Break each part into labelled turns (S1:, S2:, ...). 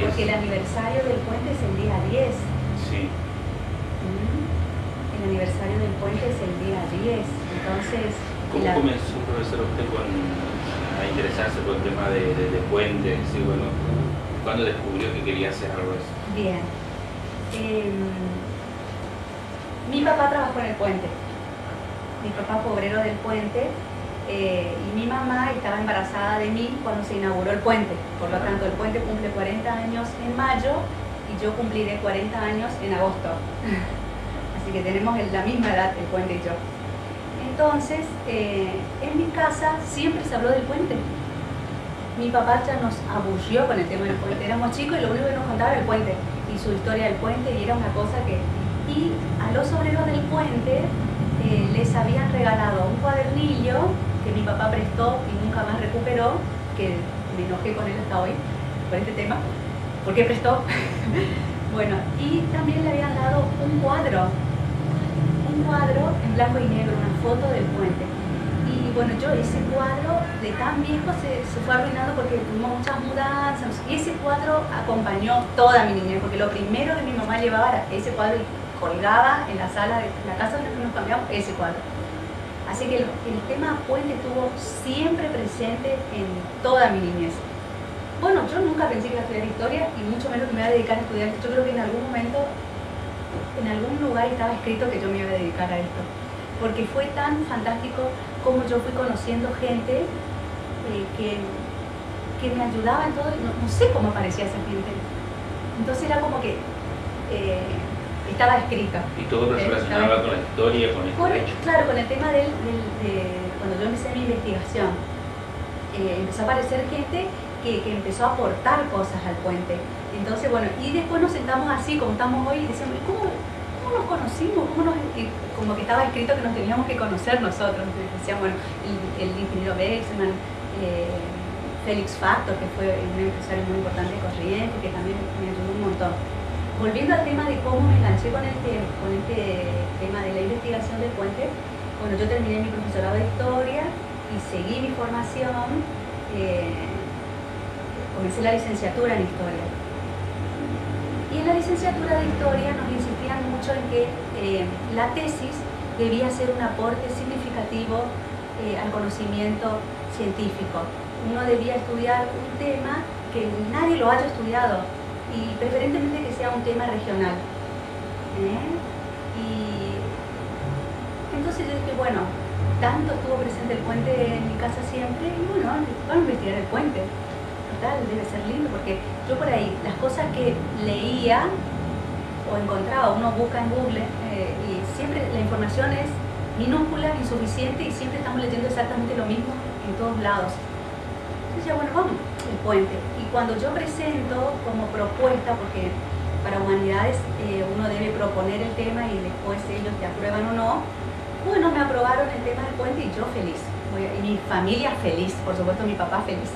S1: Porque el aniversario del puente es el día 10.
S2: Sí.
S1: El aniversario del puente es el día 10. Entonces...
S2: ¿Cómo comenzó, profesor, usted a interesarse por el tema de puentes? Sí, bueno, ¿cuándo descubrió que quería hacer algo de eso?
S1: Bien. Mi papá trabajó en el puente. Mi papá fue obrero del puente. Y mi mamá estaba embarazada de mí cuando se inauguró el puente. Por lo tanto, el puente cumple 40 años en mayo y yo cumpliré 40 años en agosto. Así que tenemos la misma edad, el puente y yo. Entonces, en mi casa siempre se habló del puente. Mi papá ya nos aburrió con el tema del puente. Éramos chicos y lo único que nos contaba era el puente y su historia del puente, y era una cosa que... Y a los obreros del puente les habían regalado un cuadernillo que mi papá prestó y nunca más recuperó, que me enojé con él hasta hoy por este tema. ¿Por qué prestó? Bueno, y también le habían dado un cuadro en blanco y negro, una foto del puente. Y bueno, yo ese cuadro de tan viejo se fue arruinando porque tuvimos muchas mudanzas, y ese cuadro acompañó toda mi niñez, porque lo primero que mi mamá llevaba era ese cuadro y colgaba en la sala de la casa donde nos cambiamos ese cuadro. Así que el tema puente estuvo siempre presente en toda mi niñez. Bueno, yo nunca pensé que iba a estudiar historia y mucho menos que me iba a dedicar a estudiar. Yo creo que en algún momento, en algún lugar estaba escrito que yo me iba a dedicar a esto, porque fue tan fantástico como yo fui conociendo gente que me ayudaba en todo. No sé cómo aparecía esa gente. Entonces era como que estaba escrita.
S2: ¿Y todo relacionado con la historia, con el hecho?
S1: Claro, con el tema de cuando yo empecé mi investigación. Empezó a aparecer gente que empezó a aportar cosas al puente. Entonces, bueno, y después nos sentamos así, como estamos hoy, y decíamos, ¿cómo nos conocimos? Como que estaba escrito que nos teníamos que conocer nosotros. Entonces decían, bueno, el ingeniero Bexman, Félix Factor, que fue un empresario muy importante de Corrientes, que también me ayudó un montón. Volviendo al tema de cómo me enganché con este tema de la investigación del puente, bueno, yo terminé mi profesorado de historia y seguí mi formación, comencé la licenciatura en historia. Y en la licenciatura de historia nos insistían mucho en que la tesis debía ser un aporte significativo al conocimiento científico. Uno debía estudiar un tema que nadie lo haya estudiado, y preferentemente que sea un tema regional. Y entonces yo dije, bueno, tanto estuvo presente el puente en mi casa siempre, y bueno, vamos a investigar el puente. Total, debe ser lindo, porque yo por ahí, las cosas que leía o encontraba, uno busca en Google, y siempre la información es minúscula, insuficiente, y siempre estamos leyendo exactamente lo mismo en todos lados. Entonces ya, bueno, vamos, el puente. Y cuando yo presento como propuesta, porque para humanidades uno debe proponer el tema y después ellos te aprueban o no, bueno, me aprobaron el tema del puente y yo feliz. Y mi familia feliz, por supuesto mi papá feliz.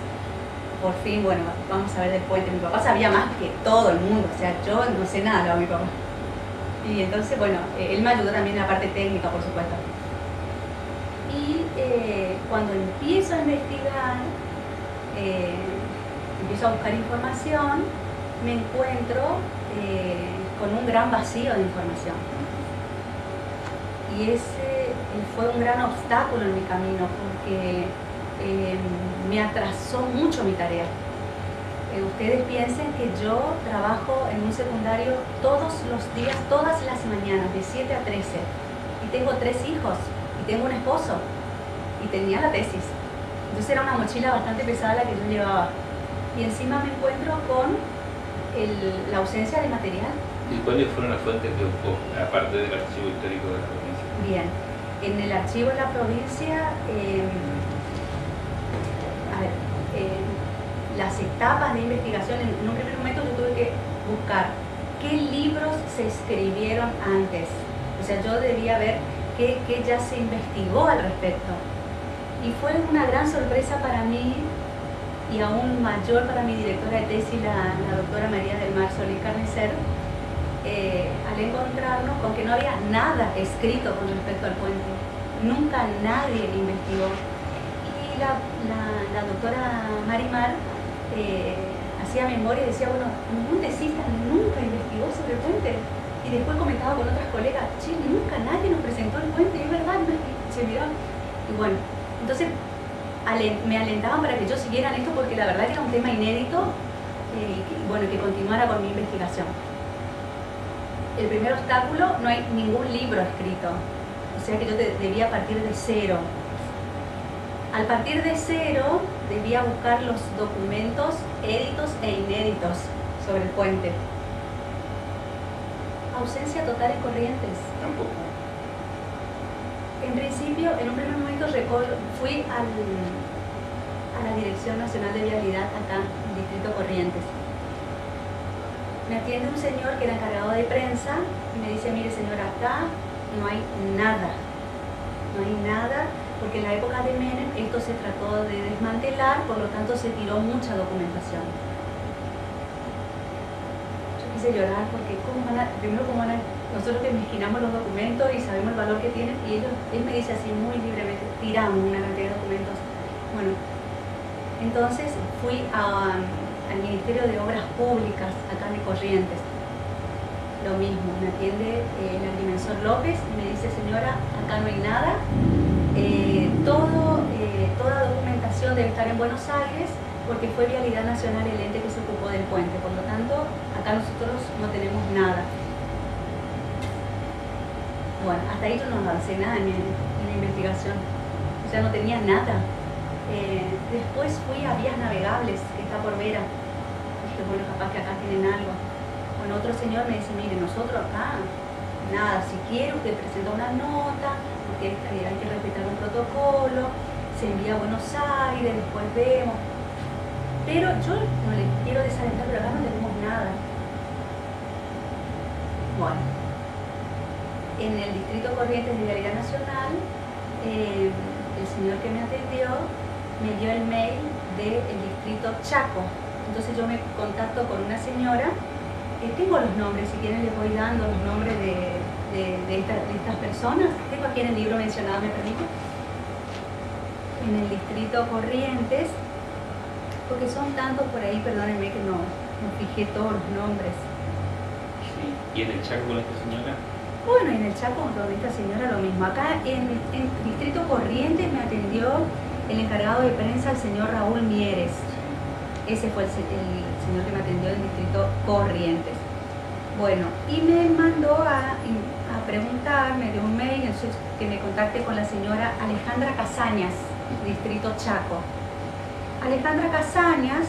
S1: Por fin, bueno, vamos a ver del puente. Mi papá sabía más que todo el mundo, o sea, yo no sé nada de mi papá. Y entonces, bueno, él me ayudó también en la parte técnica, por supuesto. Y cuando empiezo a investigar, empiezo a buscar información, me encuentro con un gran vacío de información. Y ese fue un gran obstáculo en mi camino, porque me atrasó mucho mi tarea. Ustedes piensen que yo trabajo en un secundario todos los días, todas las mañanas, de 7 a 13. Y tengo 3 hijos, y tengo un esposo, y tenía la tesis. Entonces era una mochila bastante pesada la que yo llevaba. Y encima me encuentro con la ausencia de material.
S2: ¿Y cuáles fueron las fuentes que buscó, aparte del archivo histórico de la provincia?
S1: Bien, en el archivo de la provincia, las etapas de investigación, en un primer momento yo tuve que buscar qué libros se escribieron antes. O sea, yo debía ver qué ya se investigó al respecto. Y fue una gran sorpresa para mí, y aún mayor para mi directora de tesis, la doctora María del Mar Solís Carnicer, al encontrarnos con que no había nada escrito con respecto al puente. Nunca nadie investigó. Y la doctora Marimar, hacía memoria y decía, bueno, ningún tesista nunca investigó sobre el puente. Y después comentaba con otras colegas, che, nunca nadie nos presentó el puente, y es verdad, ¿no? Y se miraban. Y bueno, entonces me alentaban para que yo siguiera en esto porque la verdad que era un tema inédito y bueno, que continuara con mi investigación. El primer obstáculo, no hay ningún libro escrito, o sea que yo debía partir de cero. Al partir de cero, debía buscar los documentos éditos e inéditos sobre el puente. Ausencia total en Corrientes.
S2: Tampoco.
S1: En principio, en un primer momento fui a la Dirección Nacional de Vialidad acá, en Distrito Corrientes. Me atiende un señor que era encargado de prensa y me dice, mire señora, acá no hay nada. No hay nada, porque en la época de Menem esto se trató de desmantelar, por lo tanto se tiró mucha documentación. Yo quise llorar porque nosotros que mezquinamos los documentos y sabemos el valor que tienen, y él me dice así muy libremente, tiramos una cantidad de documentos. Bueno, entonces fui al Ministerio de Obras Públicas acá en Corrientes. Lo mismo, me atiende el agrimensor López y me dice, señora, acá no hay nada, toda documentación debe estar en Buenos Aires porque fue Vialidad Nacional el ente que se ocupó del puente, por lo tanto, acá nosotros no tenemos nada. Bueno, hasta ahí yo no avancé nada en mi investigación, o sea, no tenía nada. Después fui a Vías Navegables, que está por Vera. Dije, bueno, capaz que acá tienen algo. Bueno, otro señor me dice, mire, nosotros acá, nada, si quiere usted presenta una nota, porque hay que respetar un protocolo, se envía a Buenos Aires, después vemos. Pero yo no le quiero desalentar, pero acá no tenemos nada. Bueno, en el Distrito Corrientes de Vialidad Nacional, el señor que me atendió me dio el mail del Distrito Chaco. Entonces yo me contacto con una señora, tengo los nombres, si quieren les voy dando los nombres de estas personas. Tengo aquí en el libro mencionado, ¿me permite? En el Distrito Corrientes, porque son tantos por ahí, perdónenme que no fijé todos los nombres.
S2: Sí. ¿Y en el Chaco con esta señora?
S1: Bueno, en el Chaco con esta señora lo mismo. Acá en Distrito Corrientes me atendió el encargado de prensa, el señor Raúl Mieres. Ese fue el señor que me atendió en Distrito Corrientes. Bueno, y me mandó a preguntar, me dio un mail, entonces que me contacte con la señora Alejandra Casañas, Distrito Chaco. Alejandra Casañas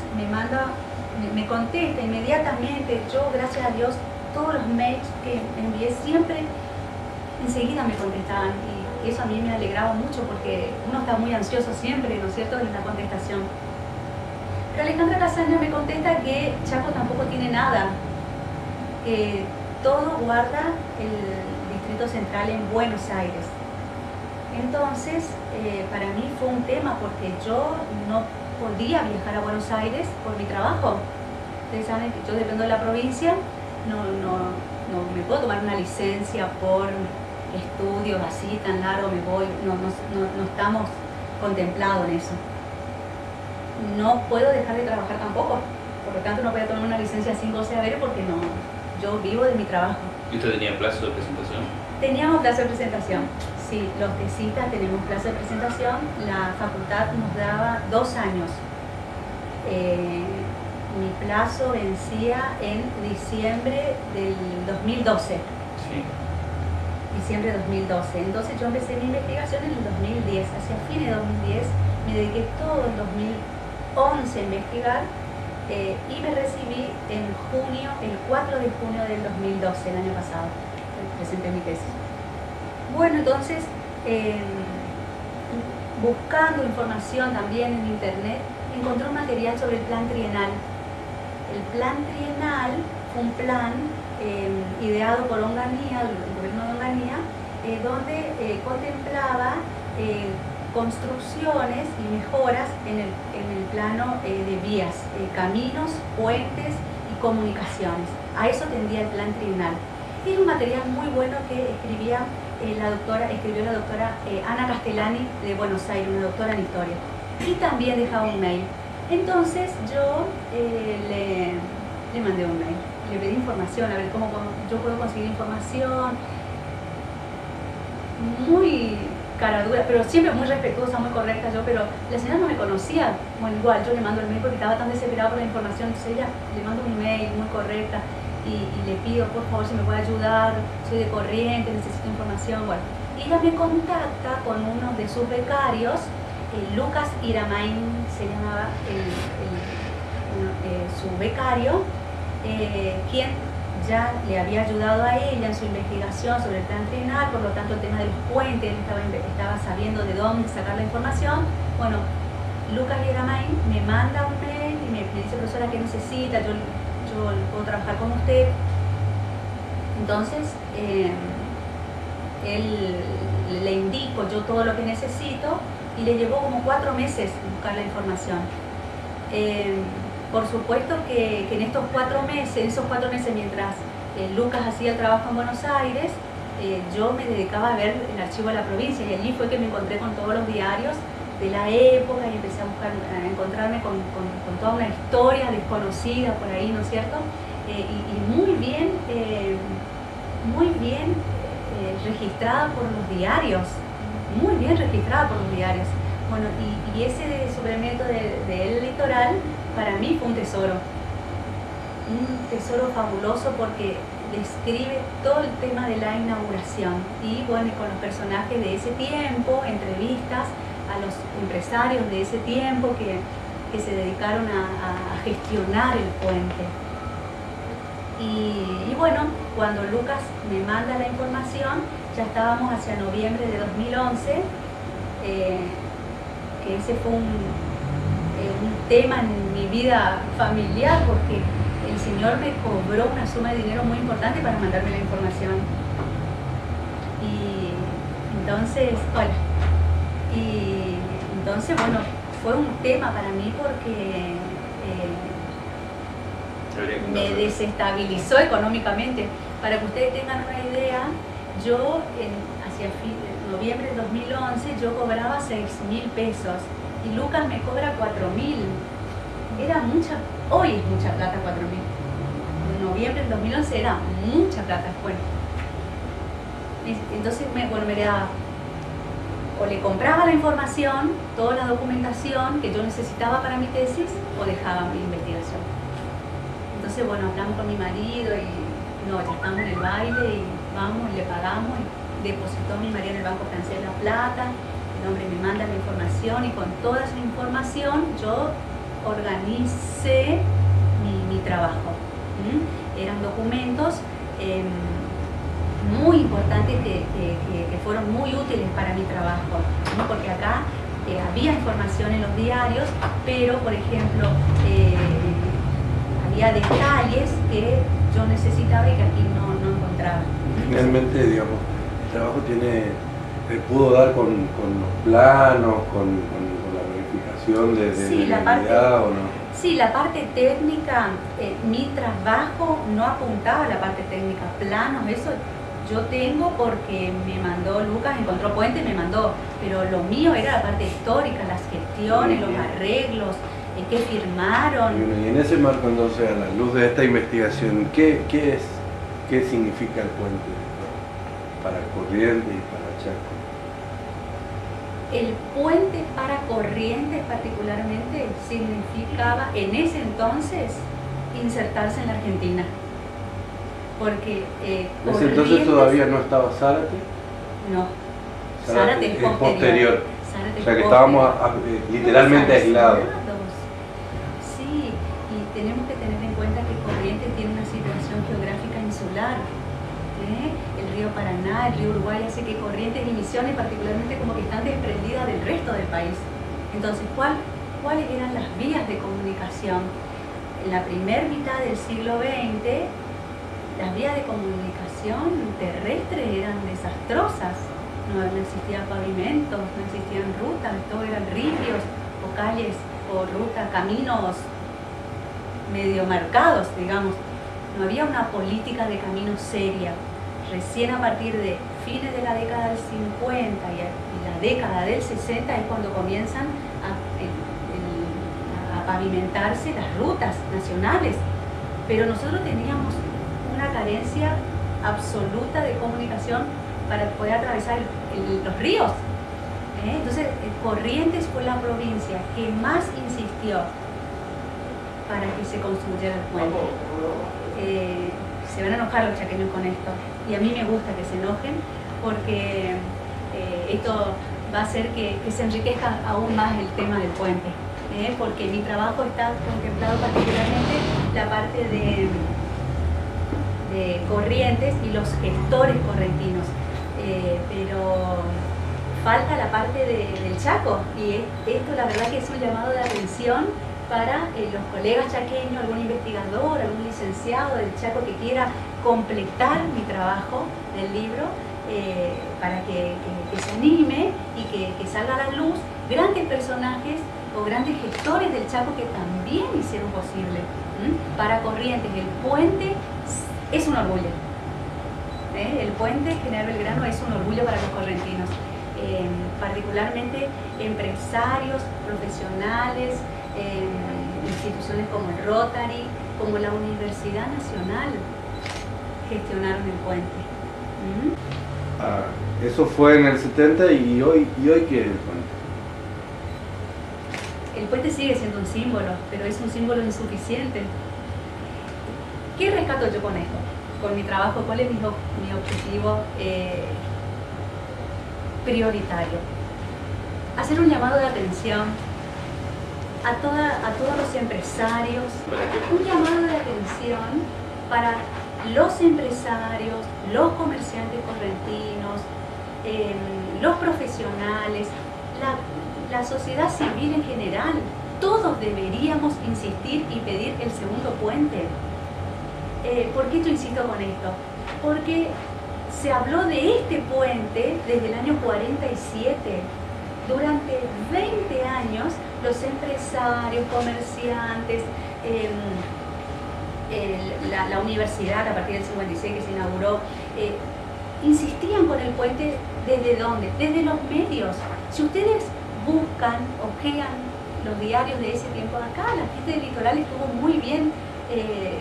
S1: me contesta inmediatamente. Yo, gracias a Dios, todos los mails que envié siempre enseguida me contestaban, y eso a mí me alegraba mucho porque uno está muy ansioso siempre, ¿no es cierto?, en la contestación. Pero Alejandra Casañas me contesta que Chaco tampoco tiene nada, que todo guarda el Distrito Central en Buenos Aires. Entonces, para mí fue un tema porque yo no podía viajar a Buenos Aires por mi trabajo. Ustedes saben que yo dependo de la provincia, no me puedo tomar una licencia por estudios así tan largo, no estamos contemplados en eso. No puedo dejar de trabajar tampoco, por lo tanto no voy a tomar una licencia sin goce de haber porque yo vivo de mi trabajo.
S2: ¿Y usted tenía plazo de presentación?
S1: Teníamos plazo de presentación, sí, los tesistas tenemos plazo de presentación, la facultad nos daba 2 años. Mi plazo vencía en diciembre del 2012. Sí. Diciembre de 2012. Entonces yo empecé mi investigación en el 2010. Hacia fines de 2010 me dediqué todo el 2011 a investigar y me recibí en junio, el 4 de junio del 2012, el año pasado. Presenté mi tesis. Bueno, entonces, buscando información también en internet, encontré un material sobre el plan trienal. El plan trienal fue un plan ideado por Onganía, el gobierno de Onganía, donde contemplaba construcciones y mejoras en el plano de vías, caminos, puentes y comunicaciones. A eso tendía el plan trienal. Y es un material muy bueno que escribió la doctora Ana Castellani de Buenos Aires, una doctora en historia. Y también dejaba un mail. Entonces yo le mandé un mail, le pedí información, a ver cómo yo puedo conseguir información. Muy cara dura, pero siempre muy respetuosa, muy correcta yo, pero la señora no me conocía. Bueno, igual yo le mando el mail porque estaba tan desesperada por la información, entonces ella le mando un mail muy correcta y le pido por favor si me puede ayudar, soy de Corrientes, necesito información. Bueno, y ella me contacta con uno de sus becarios, Lucas Iramain se llamaba su becario, quien ya le había ayudado a ella en su investigación sobre el plan trienal, por lo tanto el tema de los puentes, él estaba sabiendo de dónde sacar la información. Bueno, Lucas Iramain me manda un mail y me dice, profesora, ¿qué necesita? Yo puedo trabajar con usted. Entonces, él le indico yo todo lo que necesito y le llevó como 4 meses buscar la información. Por supuesto que en esos 4 meses, mientras Lucas hacía el trabajo en Buenos Aires, yo me dedicaba a ver el archivo de la provincia y allí fue que me encontré con todos los diarios de la época y empecé a encontrarme con toda una historia desconocida por ahí, ¿no es cierto? Y muy bien registrada por los diarios, muy bien registrada por los diarios. Bueno, y ese suplemento del litoral para mí fue un tesoro fabuloso porque describe todo el tema de la inauguración y bueno, y con los personajes de ese tiempo, entrevistas a los empresarios de ese tiempo que se dedicaron a gestionar el puente. Y bueno, cuando Lucas me manda la información, ya estábamos hacia noviembre de 2011, que ese fue un tema en mi vida familiar porque el señor me cobró una suma de dinero muy importante para mandarme la información. Y entonces, bueno, fue un tema para mí porque me desestabilizó económicamente. Para que ustedes tengan una idea, yo hacia noviembre de 2011 yo cobraba 6.000 pesos y Lucas me cobra 4.000. Era mucha, hoy es mucha plata 4.000. En noviembre del 2011 era mucha plata. Bueno, entonces me quedaba, o le compraba la información, toda la documentación que yo necesitaba para mi tesis, o dejaba mi investigación. Entonces, bueno, hablamos con mi marido y no, ya estamos en el baile y vamos y le pagamos. Y depositó mi marido en el Banco Francés la plata, el hombre me manda la información y con toda esa información yo organicé mi trabajo. Eran documentos muy importantes que fueron muy útiles para mi trabajo, ¿no? Porque acá había información en los diarios, pero por ejemplo había detalles que yo necesitaba y que aquí no encontraba.
S3: Finalmente, digamos, el trabajo pudo dar con los planos, con la verificación de la unidad, ¿o no?
S1: Sí, la parte técnica, mi trabajo no apuntaba a la parte técnica, planos, eso yo tengo porque me mandó Lucas, encontró puente y me mandó, pero lo mío era la parte histórica, las gestiones, los arreglos, que firmaron.
S3: Y en ese marco, entonces, a la luz de esta investigación, ¿qué significa el puente para Corrientes y para Chaco?
S1: El puente para Corrientes particularmente significaba en ese entonces insertarse en la Argentina. Porque
S3: ¿en ese entonces todavía no estaba Zárate?
S1: No, Zárate es posterior.
S3: O sea que estábamos literalmente aislados.
S1: Sí, y tenemos que tener en cuenta que Corrientes tiene una situación geográfica insular. El río Paraná, el río Uruguay hace que Corrientes y Misiones particularmente como que están desprendidas del resto del país. Entonces, ¿cuáles eran las vías de comunicación? En la primera mitad del siglo XX, las vías de comunicación terrestres eran desastrosas. No existían pavimentos, no existían rutas, todo eran ríos o calles o rutas, caminos medio marcados, digamos. No había una política de camino seria. Recién a partir de fines de la década del 50 y la década del 60 es cuando comienzan a a pavimentarse las rutas nacionales, pero nosotros teníamos una carencia absoluta de comunicación para poder atravesar los ríos. Entonces, Corrientes fue la provincia que más insistió para que se construyera el puente. Se van a enojar los chaqueños con esto, y a mí me gusta que se enojen, porque esto va a hacer que se enriquezca aún más el tema del puente, porque mi trabajo está contemplado particularmente la parte de Corrientes y los gestores correntinos, pero falta la parte del Chaco, y esto la verdad que es un llamado de atención para los colegas chaqueños, algún investigador, algún licenciado del Chaco que quiera completar mi trabajo del libro, para que se anime y que salga a la luz grandes personajes o grandes gestores del Chaco que también hicieron posible. Para Corrientes el puente es un orgullo. El puente General Belgrano es un orgullo para los correntinos, particularmente empresarios, profesionales, instituciones como el Rotary, como la Universidad Nacional, gestionaron el puente.
S3: Eso fue en el 70 y hoy ¿qué es el puente?
S1: El puente sigue siendo un símbolo, pero es un símbolo insuficiente. ¿Qué rescato yo con esto? Con mi trabajo, ¿cuál es mi objetivo prioritario? Hacer un llamado de atención a todos los empresarios, un llamado de atención para los empresarios, los comerciantes correntinos, los profesionales, la sociedad civil en general. Todos deberíamos insistir y pedir el segundo puente. ¿Por qué yo insisto con esto? Porque se habló de este puente desde el año 47. Durante 20 años los empresarios, comerciantes, la universidad a partir del 56 que se inauguró, insistían con el puente. ¿Desde dónde? Desde los medios. Si ustedes buscan, ojean los diarios de ese tiempo acá, la gente del litoral estuvo muy bien,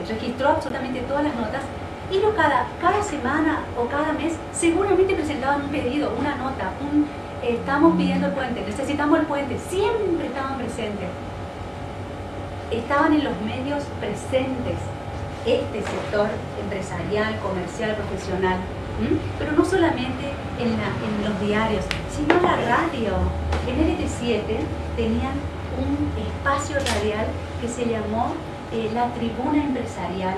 S1: registró absolutamente todas las notas, y cada semana o cada mes seguramente presentaban un pedido, una nota, estamos pidiendo el puente, necesitamos el puente, siempre estaban presentes. Estaban en los medios presentes este sector empresarial, comercial, profesional, pero no solamente en los diarios, sino en la radio. En el LT7 tenían un espacio radial que se llamó La Tribuna Empresarial.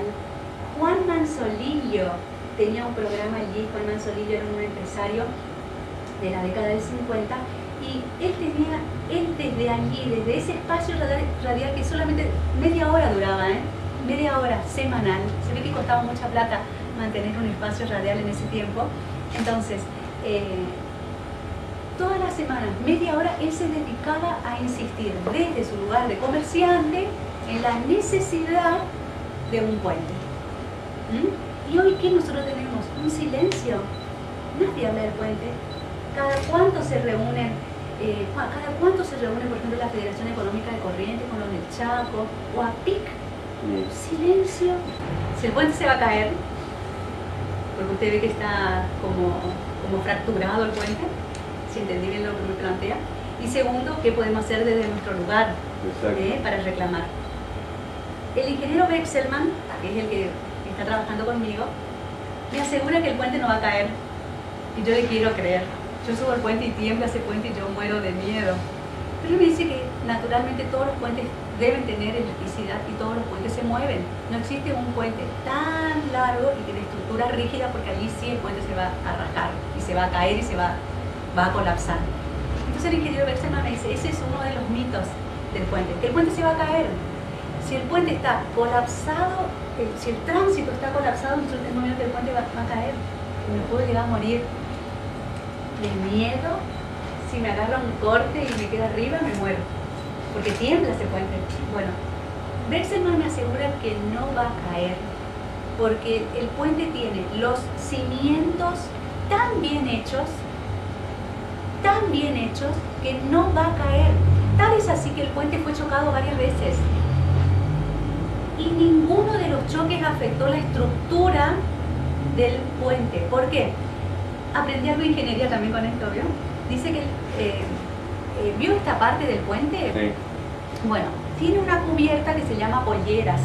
S1: Juan Manzolillo tenía un programa allí. Juan Manzolillo era un empresario de la década del 50, y él desde allí, desde ese espacio radial que solamente media hora duraba, media hora semanal, se ve que costaba mucha plata mantener un espacio radial en ese tiempo. Entonces, todas las semanas, media hora, él se dedicaba a insistir desde su lugar de comerciante en la necesidad de un puente. Y hoy, ¿qué nosotros tenemos? Un silencio. Nadie habla del puente. Cada cuánto se reúnen, por ejemplo, la Federación Económica de Corrientes con los del Chaco, o APIC. Silencio. Si el puente se va a caer, porque usted ve que está como fracturado el puente, si entendí bien lo que me plantea. Y segundo, ¿qué podemos hacer desde nuestro lugar para reclamar? El ingeniero Wechselmann, que es el que está trabajando conmigo, me asegura que el puente no va a caer. Y yo le quiero creer. Yo subo el puente y tiembla ese puente y yo muero de miedo. Pero él me dice que naturalmente todos los puentes deben tener elasticidad y todos los puentes se mueven. No existe un puente tan largo y de estructura rígida, porque allí sí el puente se va a rasgar y se va a caer y se va a colapsar. Entonces el ingeniero Wechselmann me dice, ese es uno de los mitos del puente, que el puente se va a caer. Si el puente está colapsado, si el tránsito está colapsado, en el momento que el puente va a caer, me puedo llegar a morir de miedo. Si me agarra un corte y me queda arriba, me muero, porque tiembla ese puente. Bueno, Wechselmann me asegura que no va a caer, porque el puente tiene los cimientos tan bien hechos, que no va a caer. Tal es así que el puente fue chocado varias veces. Y ninguno de los choques afectó la estructura del puente. ¿Por qué? Aprendí algo de ingeniería también con esto, ¿vio? Dice que, ¿vio esta parte del puente?
S3: Sí.
S1: Bueno, tiene una cubierta que se llama polleras.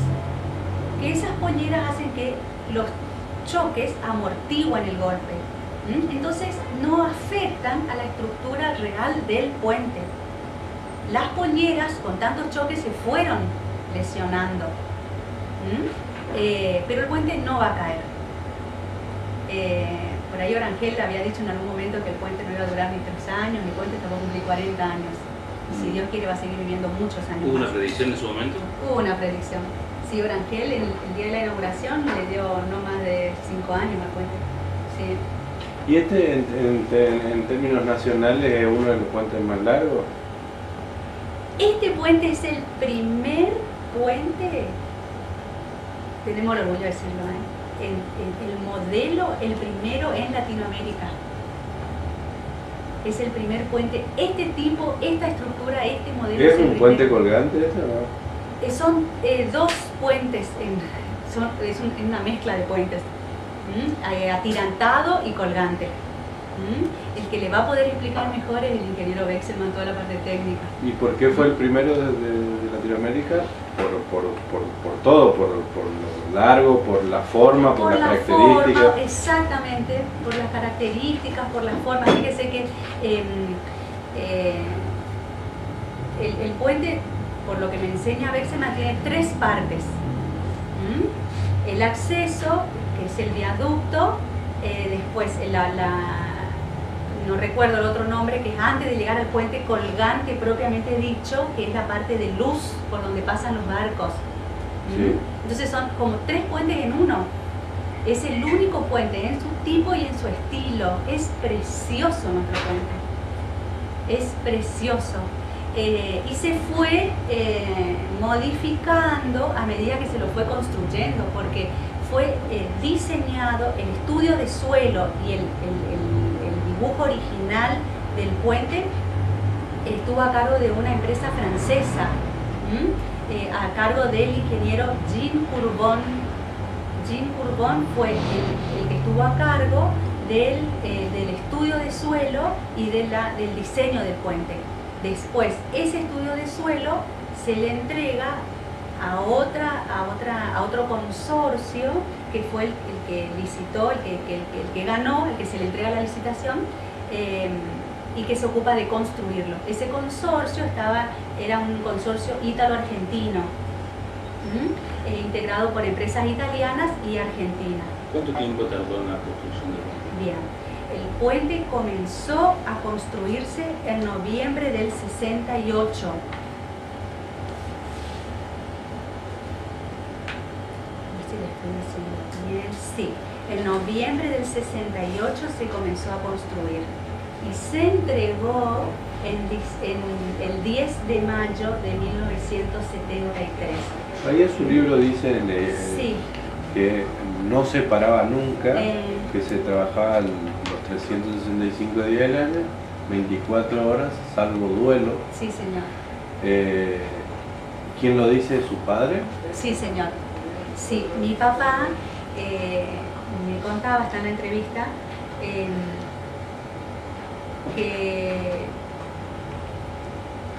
S1: Que esas polleras hacen que los choques amortiguen el golpe. Entonces no afectan a la estructura real del puente. Las polleras con tantos choques se fueron lesionando. Pero el puente no va a caer. Por ahí Orangel había dicho en algún momento que el puente no iba a durar ni 3 años, mi puente está por cumplir 40 años. Y si Dios quiere va a seguir viviendo muchos años.
S2: ¿Hubo una
S1: más.
S2: predicción en su momento?
S1: Hubo una predicción. Sí, Orangel el día de la inauguración le dio no más de 5 años al puente. Sí.
S3: ¿Y este en términos nacionales es uno de los puentes más largos?
S1: Este puente es el primer puente, tenemos el orgullo de decirlo, el modelo, el primero en Latinoamérica. Es el primer puente, este tipo, esta estructura, este modelo.
S3: ¿Es un puente colgante eso, no?
S1: Son 2 puentes, es una mezcla de puentes, atirantado y colgante. El que le va a poder explicar mejor es el ingeniero Wechselmann, toda la parte técnica.
S3: ¿Y por qué fue el primero de Latinoamérica? Por todo, por lo largo, por la forma, por las características.
S1: Forma, exactamente, por las características, por las formas. Fíjese que el puente, por lo que me enseña Wechselmann, tiene 3 partes. El acceso, que es el viaducto, después no recuerdo el otro nombre, que es antes de llegar al puente colgante propiamente dicho, que es la parte de luz por donde pasan los barcos.
S3: Sí.
S1: Entonces son como 3 puentes en uno. Es el único puente en su tipo y en su estilo. Es precioso nuestro puente. Es precioso. Y se fue modificando a medida que se lo fue construyendo, porque fue diseñado el estudio de suelo y el dibujo original del puente estuvo a cargo de una empresa francesa, a cargo del ingeniero Jean Courbon. Jean Courbon fue el que estuvo a cargo del estudio de suelo y del diseño del puente. Después, ese estudio de suelo se le entrega a otro consorcio que fue el que licitó, el que ganó, el que se le entrega la licitación y que se ocupa de construirlo. Ese consorcio era un consorcio ítalo-argentino, integrado por empresas italianas y argentinas.
S2: ¿Cuánto tiempo tardó en la construcción del puente?
S1: Bien. El puente comenzó a construirse en noviembre del 68. Sí, en noviembre del 68 se comenzó a construir y se entregó el 10 de mayo de 1973.
S3: Ahí en su libro dice
S1: Sí.
S3: que no se paraba nunca, que se trabajaba los 365 días del año, 24 horas, salvo duelo.
S1: Sí, señor.
S3: ¿Quién lo dice? ¿Su padre?
S1: Sí, señor. Sí, mi papá me contaba, está en la entrevista, que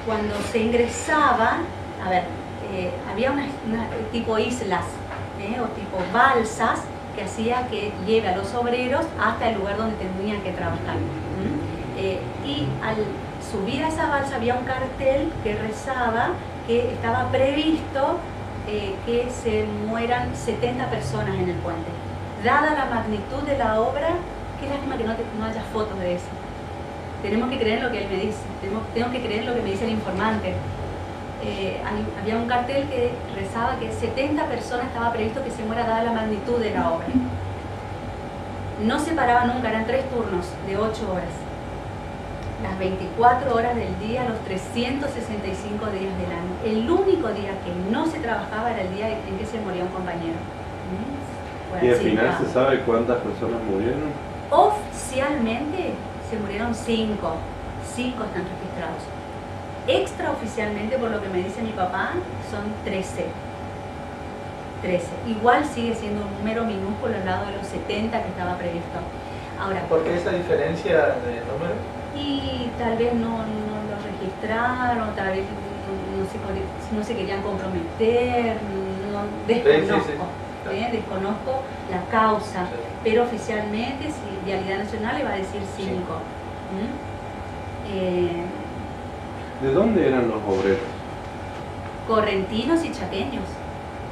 S1: cuando se ingresaba, a ver, había unas tipo islas o tipo balsas que hacía que lleve a los obreros hasta el lugar donde tenían que trabajar. Y al subir a esa balsa había un cartel que rezaba que estaba previsto que se mueran 70 personas en el puente. Dada la magnitud de la obra, qué lástima que no haya fotos de eso. Tenemos que creer en lo que él me dice, tengo que creer en lo que me dice el informante. Había un cartel que rezaba que 70 personas estaba previsto que se muera dada la magnitud de la obra. No se paraba nunca, eran 3 turnos de 8 horas. Las 24 horas del día, los 365 días del año. El único día que no se trabajaba era el día en que se moría un compañero.
S3: ¿Y al final se sabe cuántas personas murieron?
S1: Oficialmente se murieron 5. 5 están registrados. extraoficialmente, por lo que me dice mi papá, son 13. Igual sigue siendo un número minúsculo al lado de los 70 que estaba previsto. Ahora,
S4: ¿por qué esa diferencia de número?
S1: Y tal vez no lo registraron, tal vez no se querían comprometer, desconozco. Desconozco la causa, pero oficialmente si Vialidad Nacional le va a decir 5.
S3: ¿De dónde eran los obreros?
S1: Correntinos y chaqueños.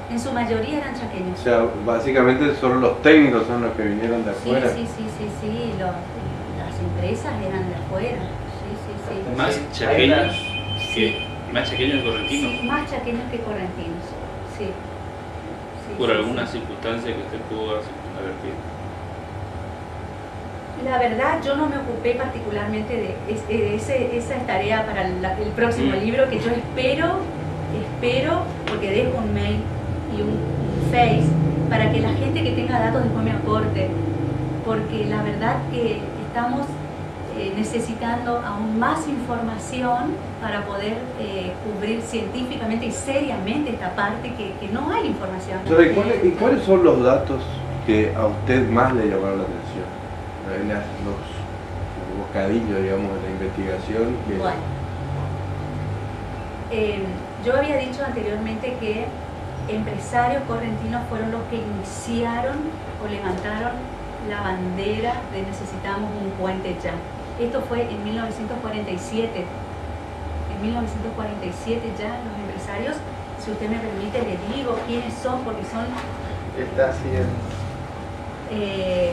S1: En su mayoría eran chaqueños.
S3: O sea, básicamente son los técnicos son los que vinieron de afuera.
S1: Sí. Las empresas eran de afuera. Sí.
S2: Más chaqueños que correntinos.
S1: Sí, más chaqueños que correntinos. Sí.
S2: Por alguna circunstancia que usted pudo haber tenido.
S1: La verdad, yo no me ocupé particularmente de esa tarea para el próximo libro, que yo espero, porque dejo un mail y un face para que la gente que tenga datos después me aporte, porque la verdad que estamos necesitando aún más información para poder cubrir científicamente y seriamente esta parte que no hay información.
S3: ¿Y cuáles son los datos que a usted más le llamaron la atención? Los bocadillos, digamos, de la investigación.
S1: Bueno, yo había dicho anteriormente que empresarios correntinos fueron los que iniciaron o levantaron la bandera de necesitamos un puente ya. Esto fue en 1947. En 1947 ya los empresarios, si usted me permite, le digo quiénes son, porque son...
S4: Está así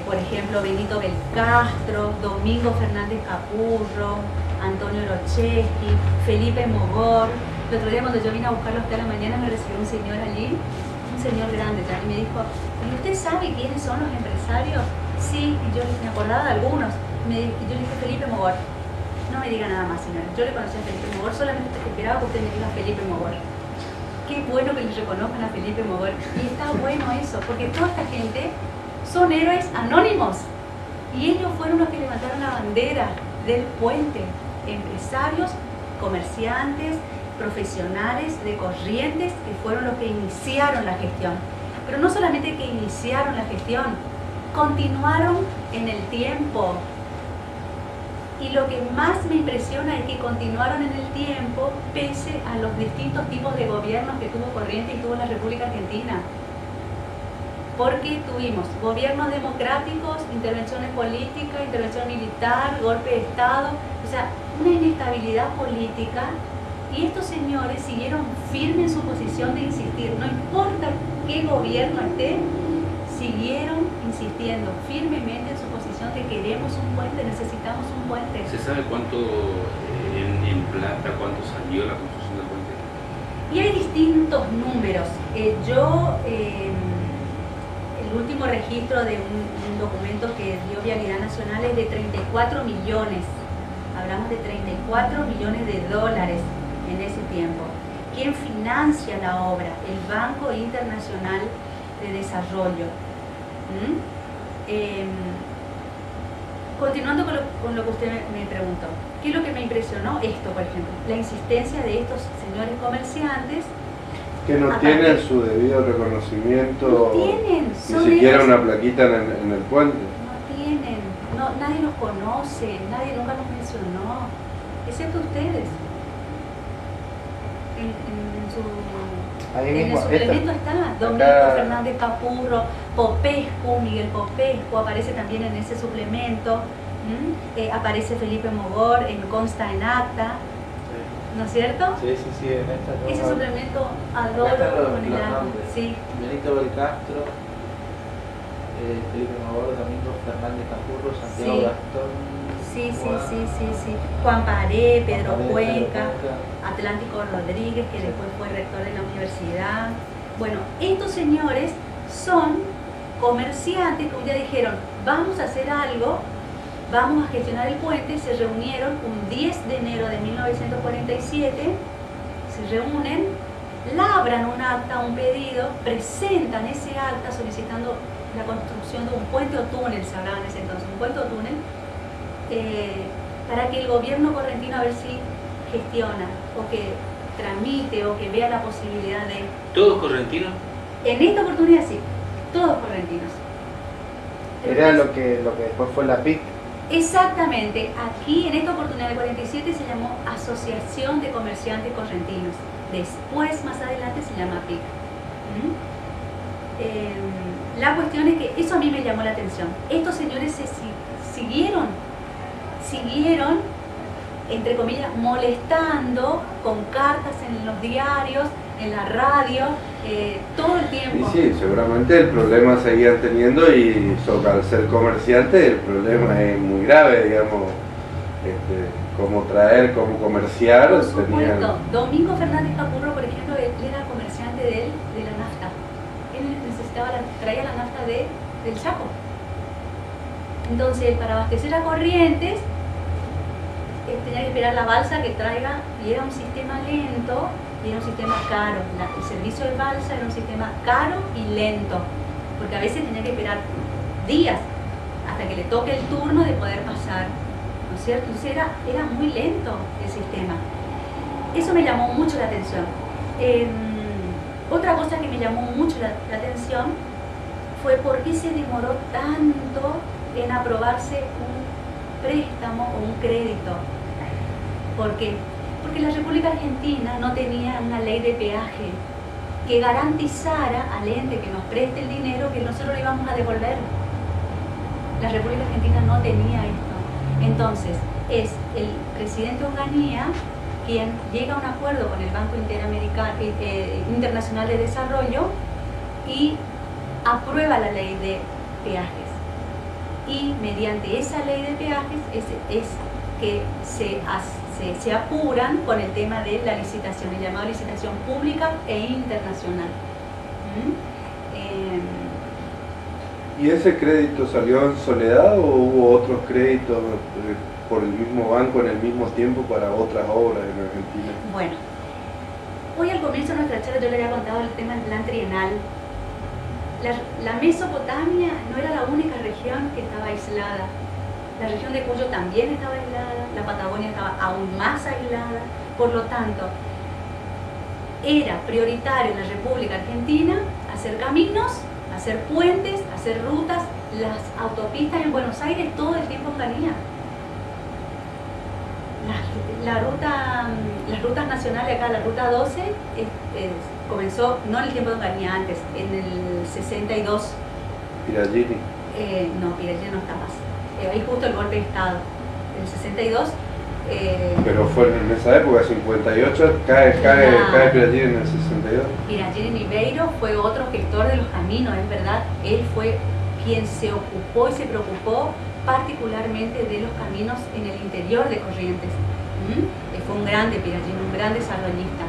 S1: por ejemplo, Benito Belcastro, Domingo Fernández Capurro, Antonio Locheski, Felipe Mogor. El otro día cuando yo vine a buscarlo hasta la mañana me recibió un señor allí, un señor grande ya, y me dijo, ¿y usted sabe quiénes son los empresarios? Sí, y yo me acordaba de algunos. Y yo le dije Felipe Mogor. No me diga nada más, señora. Yo le conocí a Felipe Mogor, solamente esperaba que usted me diga Felipe Mogor. Qué bueno que le reconozcan a Felipe Mogor. Y está bueno eso, porque toda esta gente son héroes anónimos. Y ellos fueron los que levantaron la bandera del puente. Empresarios, comerciantes, profesionales de Corrientes, que fueron los que iniciaron la gestión. Pero no solamente que iniciaron la gestión, continuaron en el tiempo. Y lo que más me impresiona es que continuaron en el tiempo pese a los distintos tipos de gobiernos que tuvo Corrientes y tuvo la República Argentina. Porque tuvimos gobiernos democráticos, intervenciones políticas, intervención militar, golpe de Estado, o sea, una inestabilidad política, y estos señores siguieron firmes en su posición de insistir, no importa qué gobierno esté, siguieron insistiendo firmemente en su posición de queremos un puente, necesitamos un puente.
S2: ¿Se sabe cuánto en plata, cuánto salió la construcción del puente?
S1: Y hay distintos números. El último registro de un documento que dio Vialidad Nacional es de 34 millones. Hablamos de 34 millones de dólares en ese tiempo. ¿Quién financia la obra? El Banco Internacional de Desarrollo. Continuando con lo que usted me preguntó, ¿qué es lo que me impresionó? Esto, por ejemplo, la insistencia de estos señores comerciantes
S3: que no tienen su debido reconocimiento,
S1: no tienen,
S3: ni siquiera una plaquita en el puente.
S1: No tienen, nadie los conoce, nadie nunca los mencionó, excepto ustedes. En el suplemento está Domingo Fernández Capurro, Popescu, Miguel Popescu, aparece también en ese suplemento, aparece Felipe Mogor, consta en acta. ¿No es cierto?
S4: Sí, en esta.
S1: Ese suplemento adoro con el alma. Sí.
S4: Benito Belcastro, Felipe Mogor, Domingo Fernández Capurro, Santiago Gastón.
S1: Sí. Juan Paré, Pedro Cuenca, Atlántico Rodríguez, que después fue rector de la universidad. Bueno, estos señores son comerciantes que un día dijeron, vamos a hacer algo, vamos a gestionar el puente. Se reunieron un 10 de enero de 1947, se reúnen, labran un acta, un pedido, presentan ese acta solicitando la construcción de un puente o túnel, se hablaba en ese entonces, un puente o túnel, para que el gobierno correntino a ver si gestiona o que tramite o que vea la posibilidad de...
S2: ¿Todos correntinos?
S1: En esta oportunidad sí, todos correntinos.
S4: Era lo que después fue la PIC.
S1: Exactamente, aquí en esta oportunidad del 47 se llamó Asociación de Comerciantes Correntinos. Después, más adelante, se llama PIC. La cuestión es que eso a mí me llamó la atención. Estos señores siguieron, entre comillas, molestando con cartas en los diarios, en la radio, todo el tiempo.
S3: Y sí, seguramente el problema seguían teniendo y al ser comerciante el problema es muy grave, digamos, cómo traer, cómo comerciar.
S1: Por supuesto, Domingo Fernández Capurro, por ejemplo, él era comerciante de la nafta. Él traía la nafta del Chaco. Entonces, para abastecer a Corrientes, tenía que esperar la balsa que traiga, y era un sistema lento y era un sistema caro. El servicio de balsa era un sistema caro y lento, porque a veces tenía que esperar días hasta que le toque el turno de poder pasar, ¿no es cierto? Entonces era muy lento el sistema. Eso me llamó mucho la atención. Otra cosa que me llamó mucho la atención fue por qué se demoró tanto en aprobarse un préstamo o un crédito. ¿Por qué? Porque la República Argentina no tenía una ley de peaje que garantizara al ente que nos preste el dinero que nosotros le íbamos a devolver. La República Argentina no tenía esto. Entonces, es el presidente Onganía quien llega a un acuerdo con el Banco Internacional de Desarrollo y aprueba la ley de peajes. Y mediante esa ley de peajes es que se apuran con el tema de la licitación, el llamado licitación pública e internacional.
S3: ¿Y ese crédito salió en soledad o hubo otros créditos por el mismo banco en el mismo tiempo para otras obras en Argentina?
S1: Bueno, hoy al comienzo de nuestra charla yo le había contado el tema del plan trienal. La Mesopotamia no era la única región que estaba aislada. La región de Cuyo también estaba aislada, la Patagonia estaba aún más aislada. Por lo tanto, era prioritario en la República Argentina hacer caminos, hacer puentes, hacer rutas. Las autopistas en Buenos Aires todo el tiempo Onganía. Las rutas nacionales acá, la ruta 12, comenzó no en el tiempo de Onganía, antes, en el 62.
S3: Piragini.
S1: No, Piragini no está más. Ahí justo el golpe de Estado. En el 62.
S3: Pero fue en esa época, 58, cae Piragini en el 62.
S1: Piragini Ribeiro fue otro gestor de los caminos, es verdad. Él fue quien se ocupó y se preocupó particularmente de los caminos en el interior de Corrientes. Fue un grande Piragini, un gran desarrollista.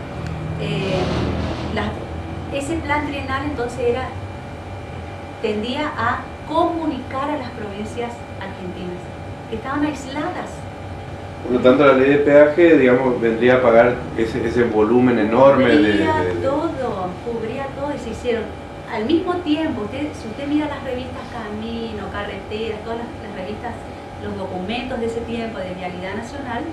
S1: Ese plan trienal entonces tendía a comunicar a las provincias argentinas que estaban aisladas.
S3: Por lo tanto, la ley de peaje, digamos, vendría a pagar ese volumen enorme
S1: cubría todo y se hicieron al mismo tiempo. Si usted mira las revistas Camino, Carreteras, todas las revistas, los documentos de ese tiempo de Vialidad Nacional,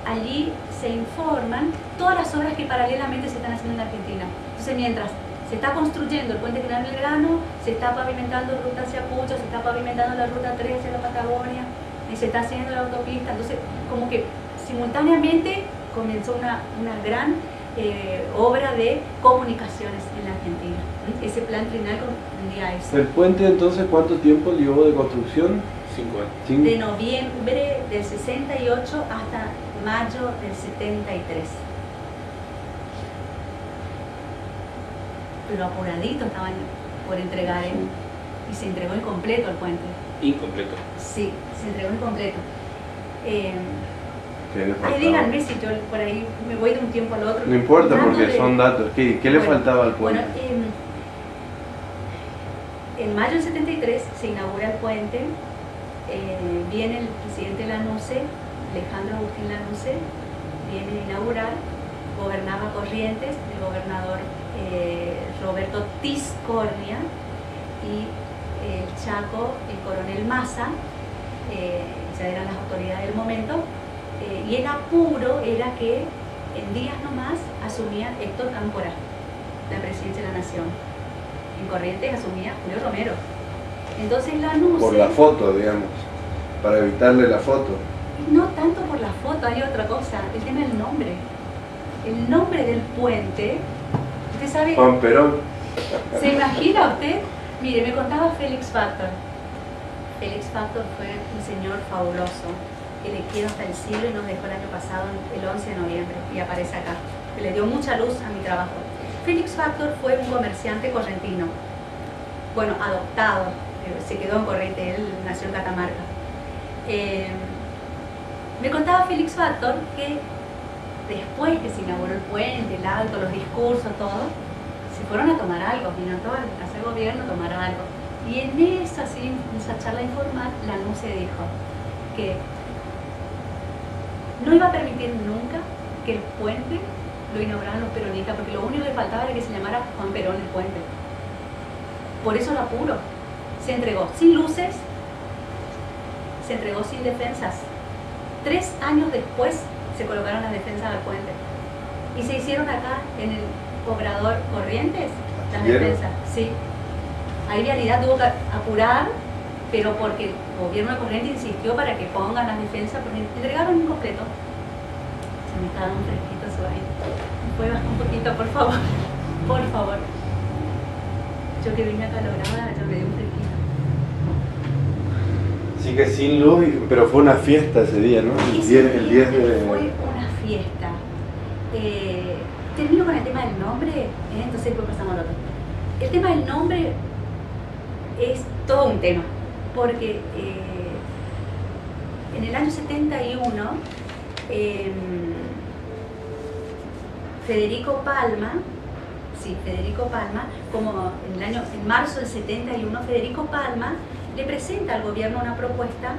S1: allí se informan todas las obras que paralelamente se están haciendo en Argentina. Entonces, mientras se está construyendo el puente General Belgrano, se está pavimentando ruta hacia Pucho, se está pavimentando la ruta 3 hacia la Patagonia, y se está haciendo la autopista. Entonces, como que simultáneamente comenzó una gran obra de comunicaciones en la Argentina. Ese plan trienal comprendía eso.
S3: ¿El puente entonces cuánto tiempo llevó de construcción?
S2: 5 años.
S1: De noviembre del 68 hasta mayo del 73. Pero apuradito estaban por entregar, y se entregó incompleto el puente.
S2: Incompleto.
S1: Sí, se entregó incompleto. Díganme si yo por ahí me voy de un tiempo al otro.
S3: No importa porque son datos. ¿Qué le faltaba al puente?
S1: Bueno, en mayo del 73 se inaugura el puente. Viene el presidente Lanusse, Alejandro Agustín Lanusse, viene a inaugurar. Gobernaba Corrientes, el gobernador Roberto Tiscornia, y el Chaco, el coronel Massa, ya eran las autoridades del momento, y el apuro era que en días nomás asumía Héctor Cámpora la presidencia de la Nación. En Corrientes asumía Julio Romero. Entonces Lanuse...
S3: Por la foto, digamos, para evitarle la foto.
S1: No tanto por la foto, hay otra cosa, el tema del nombre. El nombre del puente, ¿usted sabe?
S3: Juan Perón.
S1: ¿Se imagina usted? Mire, me contaba Félix Factor. Félix Factor fue un señor fabuloso, que le quiero hasta el cielo y nos dejó el año pasado, el 11 de noviembre, y aparece acá, que le dio mucha luz a mi trabajo. Félix Factor fue un comerciante correntino, bueno, adoptado, se quedó en Corrientes, él nació en Catamarca. Me contaba Félix Factor que después que se inauguró el puente, el alto, los discursos, todo, se fueron a tomar algo, vino a la casa de gobierno a tomar algo. Y en esa, así, en esa charla informal, Lanuse dijo que no iba a permitir nunca que el puente lo inauguraran los peronistas, porque lo único que faltaba era que se llamara Juan Perón el puente. Por eso lo apuro. Se entregó sin luces, se entregó sin defensas. 3 años después se colocaron las defensas del puente. Y se hicieron acá en el Obrador Corrientes las defensas. Sí. Ahí Vialidad tuvo que apurar, pero porque el gobierno de Corrientes insistió para que pongan las defensas, porque entregaron incompleto. Se me está dando un fresquito eso ahí. ¿Me puede bajar un poquito, por favor? Por favor. Yo que vine acalorada, ya me dio un fresquito.
S3: Así que sin luz, pero fue una fiesta ese día, ¿no? El 10 de...
S1: Fue una fiesta. Termino con el tema del nombre, entonces después pasamos al otro. El tema del nombre es todo un tema, porque en el año 71 Federico Palma, como en marzo del 71, Federico Palma le presenta al gobierno una propuesta.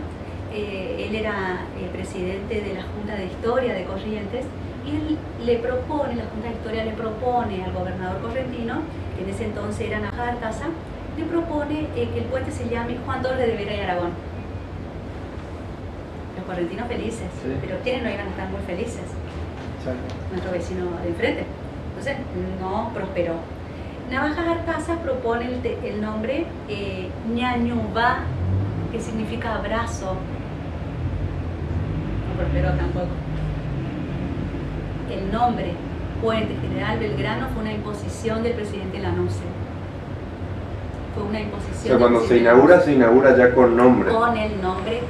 S1: Él era presidente de la Junta de Historia de Corrientes, y él le propone, la Junta de Historia le propone al gobernador correntino, que en ese entonces era Najar Casa, le propone que el puente se llame Juan Dolores de Vera y Aragón. Los correntinos felices, sí. Pero ¿quiénes no iban a estar muy felices? Exacto. Nuestro vecino de enfrente. Entonces no prosperó. Navajas Casas propone el nombre Ñañubá, que significa abrazo. No prosperó tampoco. El nombre Puente General Belgrano fue una imposición del presidente Lanuse. Fue una imposición. O
S3: sea, cuando se inaugura ya con nombre.
S1: Con el nombre.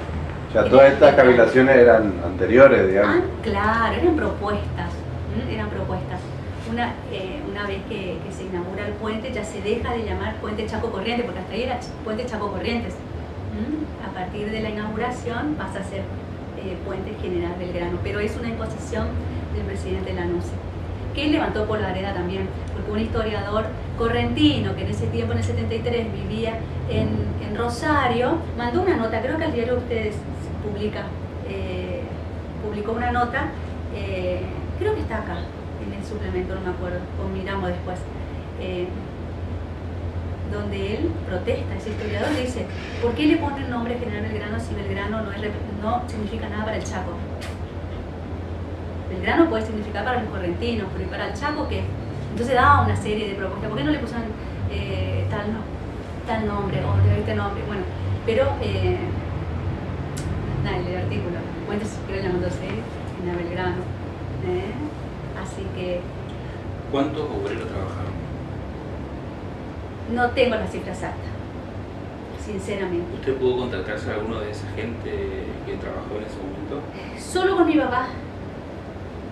S3: O sea, todas estas cavilaciones eran anteriores, digamos.
S1: Claro, eran propuestas. Eran propuestas. Una vez que se inaugura el puente, ya se deja de llamar Puente Chaco Corrientes, porque hasta ahí era Puente Chaco Corrientes. A partir de la inauguración pasa a ser Puente General Belgrano, pero es una imposición del presidente Lanuse, que él levantó por la arena también, porque un historiador correntino que en ese tiempo, en el 73, vivía en Rosario, mandó una nota, creo que al diario Ustedes publicó una nota, creo que está acá en el suplemento, no me acuerdo, o miramos después, donde él protesta. Ese historiador dice: ¿por qué le pone el nombre General Belgrano si Belgrano no significa nada para el Chaco? Belgrano puede significar para los correntinos, pero ¿y para el Chaco qué? Entonces daba una serie de propuestas. ¿Por qué no le pusieron tal nombre o este nombre? Bueno, pero nada, el artículo, Puentes creo que llamándose en Belgrano. Así que...
S2: ¿Cuántos obreros trabajaron?
S1: No tengo las cifras exactas, sinceramente.
S2: ¿Usted pudo contactarse a alguno de esa gente que trabajó en ese momento?
S1: Solo con mi papá.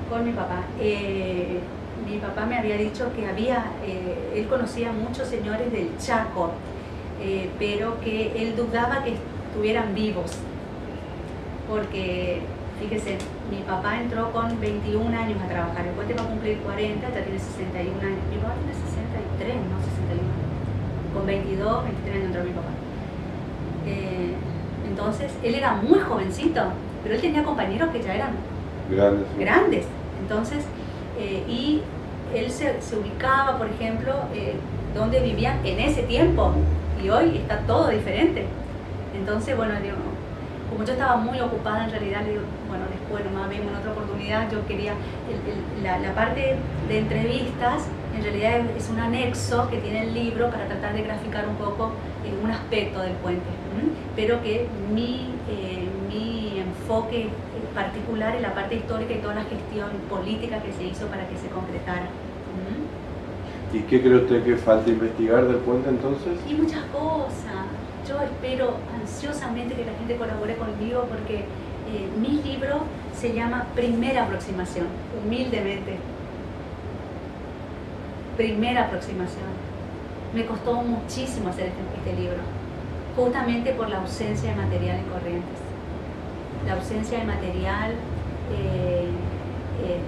S1: Con mi papá. Mi papá me había dicho que él conocía a muchos señores del Chaco, pero que él dudaba que estuvieran vivos, porque, fíjese, mi papá entró con 21 años a trabajar, el puente va a cumplir 40, ya tiene 61 años, mi papá tiene 63, no 61, con 22, 23 años entró mi papá. Entonces, él era muy jovencito, pero él tenía compañeros que ya eran grandes. Entonces, y él se ubicaba, por ejemplo, donde vivían en ese tiempo, y hoy está todo diferente. Entonces, bueno, digo, como yo estaba muy ocupada, en realidad le digo, bueno, después nomás vemos en otra oportunidad. Yo quería, la parte de entrevistas en realidad es un anexo que tiene el libro para tratar de graficar un poco un aspecto del puente, pero que mi enfoque particular es la parte histórica y toda la gestión política que se hizo para que se concretara.
S3: ¿Y qué cree usted que falta investigar del puente entonces?
S1: Y muchas cosas. Yo espero ansiosamente que la gente colabore conmigo porque mi libro se llama Primera Aproximación, humildemente. Primera Aproximación. Me costó muchísimo hacer este libro, justamente por la ausencia de material en Corrientes. La ausencia de material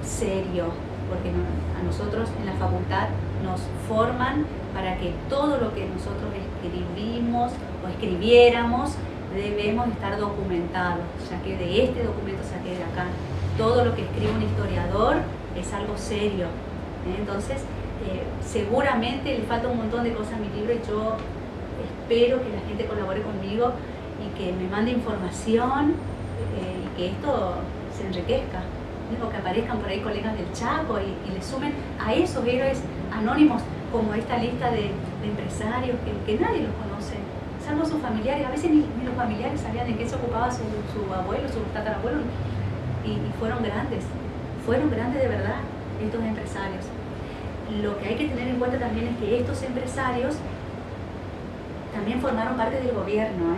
S1: serio, porque a nosotros en la facultad nos forman para que todo lo que nosotros escribimos o escribiéramos debemos estar documentados. Saqué de este documento, saqué de acá. Todo lo que escribe un historiador es algo serio. Entonces, seguramente le falta un montón de cosas a mi libro y yo espero que la gente colabore conmigo y que me mande información y que esto se enriquezca. O que aparezcan por ahí colegas del Chaco y le sumen a esos héroes anónimos como esta lista de empresarios que nadie los conoce, salvo sus familiares. A veces ni los familiares sabían de qué se ocupaba su abuelo, su tatarabuelo, y fueron grandes de verdad estos empresarios. Lo que hay que tener en cuenta también es que estos empresarios también formaron parte del gobierno,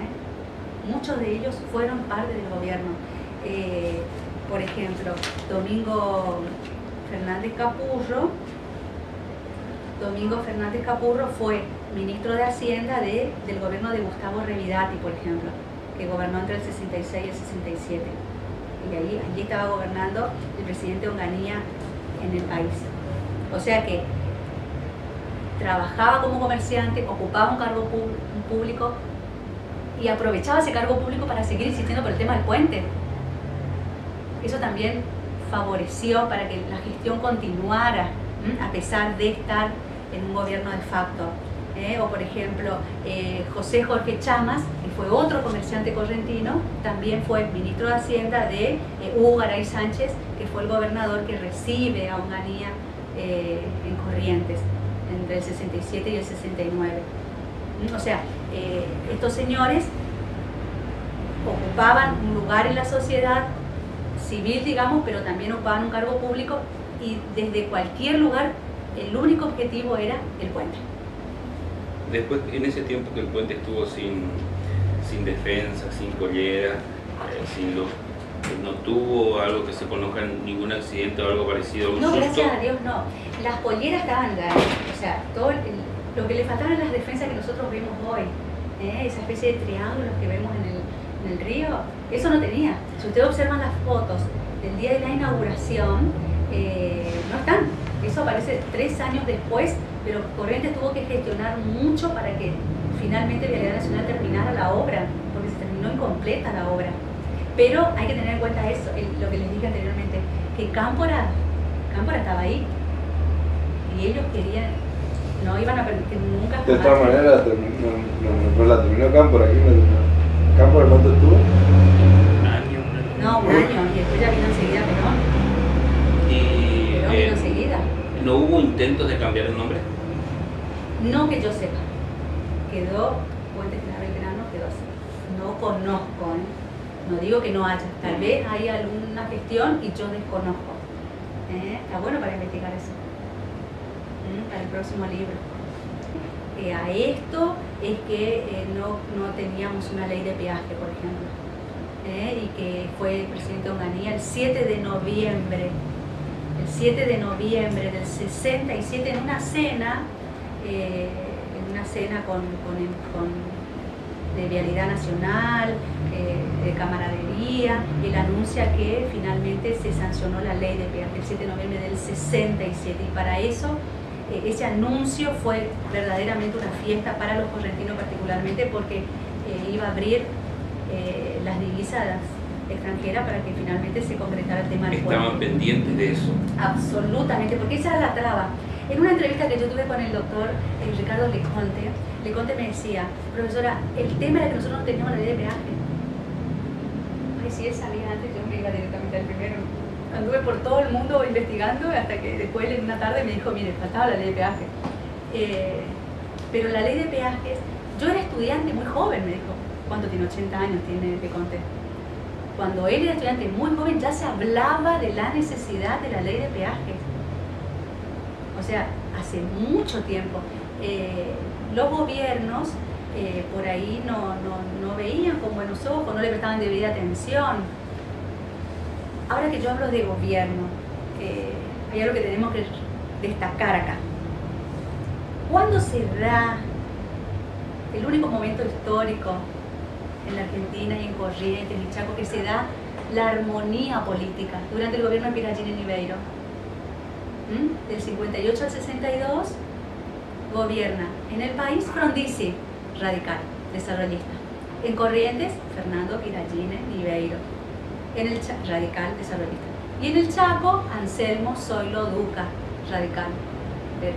S1: muchos de ellos fueron parte del gobierno. Por ejemplo, Domingo Fernández Capurro fue ministro de Hacienda del gobierno de Gustavo Revidati, por ejemplo, que gobernó entre el 66 y el 67. Y allí estaba gobernando el presidente Onganía en el país. O sea que trabajaba como comerciante, ocupaba un cargo público y aprovechaba ese cargo público para seguir insistiendo por el tema del puente. Eso también favoreció para que la gestión continuara, a pesar de estar en un gobierno de facto. O por ejemplo, José Jorge Chamas, que fue otro comerciante correntino, también fue ministro de Hacienda de Hugo Garay Sánchez, que fue el gobernador que recibe a Onganía en Corrientes entre el 67 y el 69. O sea, estos señores ocupaban un lugar en la sociedad civil, digamos, pero también ocupaban un cargo público y desde cualquier lugar el único objetivo era el puente.
S2: Después, en ese tiempo que el puente estuvo sin defensa, sin collera, sin luz, no tuvo algo que se conozca, ningún accidente o algo parecido, algún susto.
S1: Gracias a Dios no. Las polleras estaban ahí, o sea, todo lo que le faltaban eran las defensas que nosotros vemos hoy, esa especie de triángulos que vemos en el río, eso no tenía. Si ustedes observan las fotos del día de la inauguración, no están. Eso aparece 3 años después, pero Corrientes tuvo que gestionar mucho para que finalmente Vialidad Nacional terminara la obra, porque se terminó incompleta la obra. Pero hay que tener en cuenta eso, lo que les dije anteriormente, que Cámpora estaba ahí y ellos querían, no iban a permitir nunca.
S3: De todas maneras, no la terminó Cámpora aquí. ¿Cámpora cuánto estuvo?
S2: Un año.
S1: No, un año, y después ya vino enseguida Perón. Perón vino enseguida.
S2: ¿No hubo intentos de cambiar el nombre?
S1: No que yo sepa. Quedó Puente General Belgrano, quedó así. No conozco, no digo que no haya. Tal vez hay alguna gestión y yo desconozco. Está bueno para investigar eso. Para el próximo libro. A esto es que no teníamos una ley de peaje, por ejemplo. Y que fue el presidente Onganía el 7 de noviembre. El 7 de noviembre del 67, en una cena de Vialidad Nacional, de camaradería, él anuncia que finalmente se sancionó la ley de peaje el 7 de noviembre del 67, y para eso ese anuncio fue verdaderamente una fiesta para los correntinos particularmente, porque iba a abrir las divisas extranjeras para que finalmente se concretara el tema del puente.
S2: ¿Estaban pendientes de eso?
S1: Absolutamente, porque esa era la traba. En una entrevista que yo tuve con el doctor Ricardo Leconte me decía: profesora, el tema era que nosotros no teníamos la ley de peaje. que si él salía antes yo me iba directamente al primero. Anduve por todo el mundo investigando hasta que después en una tarde me dijo, mire, faltaba la ley de peajes. Pero la ley de peajes, yo era estudiante muy joven, me dijo. ¿Cuánto tiene? 80 años tiene, te conté. Cuando él era estudiante muy joven ya se hablaba de la necesidad de la ley de peajes. O sea, hace mucho tiempo. Los gobiernos por ahí no veían con buenos ojos, no le prestaban debida atención. Ahora que yo hablo de gobierno, hay algo que tenemos que destacar acá. ¿Cuándo se da el único momento histórico en la Argentina y en Corrientes y Chaco que se da la armonía política? Durante el gobierno de Pirallini Niveiro. Del 58 al 62 gobierna en el país Frondizi, radical, desarrollista. En Corrientes, Fernando Pirallini Niveiro, en el radical, desarrollista. Y en el Chaco, Anselmo Zoilo Duca, radical,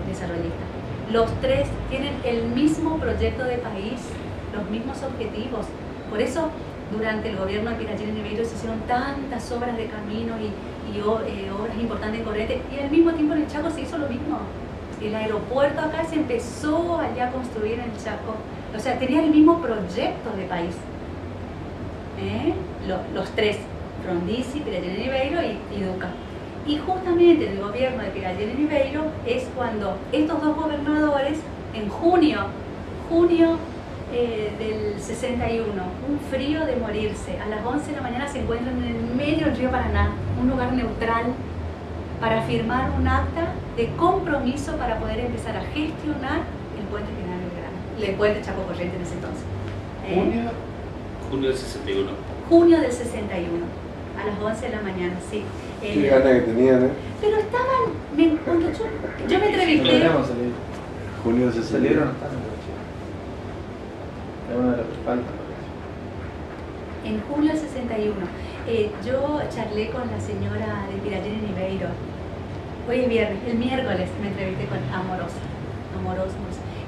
S1: desarrollista. Los tres tienen el mismo proyecto de país, los mismos objetivos. Por eso, durante el gobierno de Pirallini Niveiro se hicieron tantas obras de camino y obras importantes en Corrientes, y al mismo tiempo en el Chaco se hizo lo mismo. El aeropuerto acá se empezó allá a construir en el Chaco. O sea, tenían el mismo proyecto de país. Los tres, Frondizi, Pirallini Niveiro y Duca. Y justamente en el gobierno de Pirallini Niveiro es cuando estos dos gobernadores, en junio del 61, un frío de morirse, a las 11 de la mañana se encuentran en el medio del río Paraná, un lugar neutral, para firmar un acta de compromiso para poder empezar a gestionar el puente General Belgrano, el puente Chaco Corrientes en ese entonces.
S2: Junio del 61.
S1: Junio del 61, a las 11 de la mañana, sí.
S3: Qué ganas que tenían,
S1: Pero estaban, cuando yo me entrevisté.
S3: Junio del 61.
S4: ¿Salieron o están en es una de las que faltan?
S1: En junio del 61, yo charlé con la señora de Pirallini Niveiro. Hoy es viernes, el miércoles me entrevisté con Amorosa.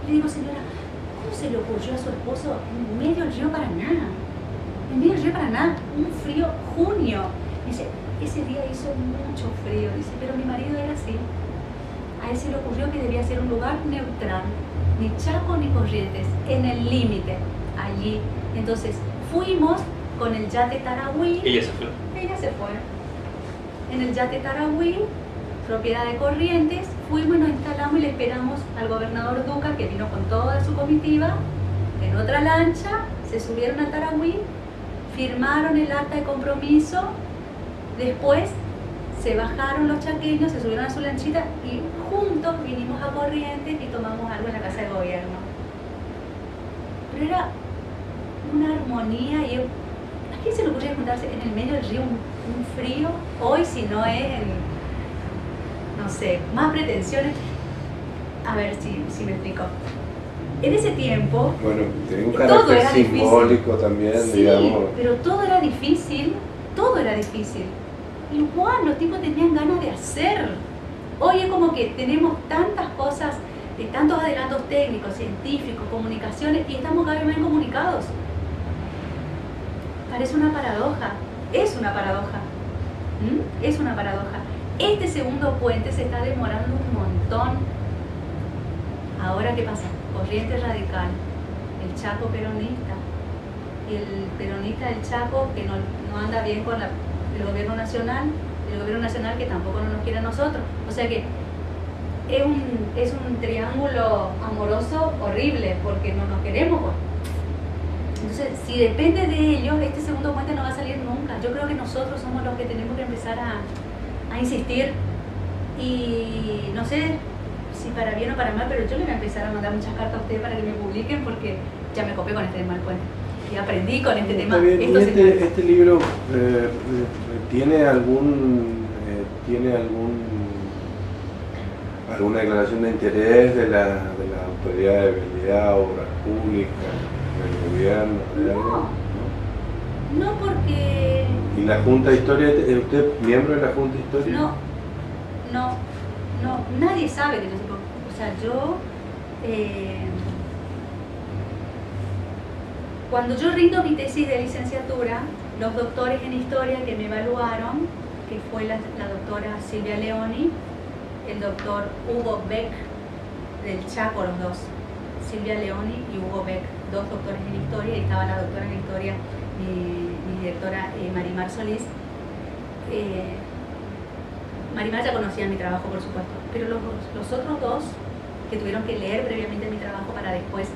S1: Y le digo, señora, ¿cómo se le ocurrió a su esposo en medio del río Paraná? En medio del río Paraná, un frío junio. Dice, ese día hizo mucho frío. Dice, pero mi marido era así. A él se le ocurrió que debía ser un lugar neutral, ni Chaco ni Corrientes, en el límite, allí. Entonces, fuimos con el yate Tarahui.
S2: Ella se fue.
S1: Ella se fue. En el yate Tarahui, propiedad de Corrientes, fuimos y nos instalamos y le esperamos al gobernador Duca, que vino con toda su comitiva, en otra lancha, se subieron al Tarahui, firmaron el acta de compromiso, después se bajaron los chaqueños, se subieron a su lanchita y juntos vinimos a Corrientes y tomamos algo en la casa de gobierno. Pero era una armonía y ¿a quién se le ocurre juntarse en el medio del río un frío? Hoy si no es no sé, más pretensiones. A ver si me explico. En ese tiempo,
S3: bueno, tiene un carácter simbólico también,
S1: sí,
S3: digamos.
S1: pero todo era difícil. Igual los tipos tenían ganas de hacer. Hoy es como que tenemos tantas cosas, tantos adelantos técnicos, científicos, comunicaciones, y estamos cada vez más incomunicados. Parece una paradoja, es una paradoja. Es una paradoja. Este segundo puente se está demorando un montón. Ahora, ¿qué pasa? Corrientes radical, el Chaco peronista, y el peronista del Chaco que no anda bien con el gobierno nacional que tampoco nos quiere a nosotros. O sea que es un triángulo amoroso horrible porque no nos queremos. Entonces, si depende de ellos, este segundo puente no va a salir nunca. Yo creo que nosotros somos los que tenemos que empezar a insistir. Y no sé si para bien o para mal, pero yo le voy a empezar a mandar muchas cartas a ustedes para que me publiquen porque ya me copé con este tema del puente. Y aprendí con este tema.
S3: Este libro tiene alguna declaración de interés de la autoridad de vialidad, obras públicas, del gobierno, de algo?
S1: No, porque...
S3: ¿Y la Junta de Historia? ¿Es usted miembro de la Junta de Historia?
S1: No, nadie sabe que yo soy... O sea, yo... cuando yo rindo mi tesis de licenciatura, los doctores en historia que me evaluaron, que fue la doctora Silvia Leoni, el doctor Hugo Beck, del Chaco, los dos, Silvia Leoni y Hugo Beck, dos doctores en historia, y estaba la doctora en historia, mi directora Marimar Solís. Marimar ya conocía mi trabajo, por supuesto, pero los otros dos que tuvieron que leer previamente mi trabajo para después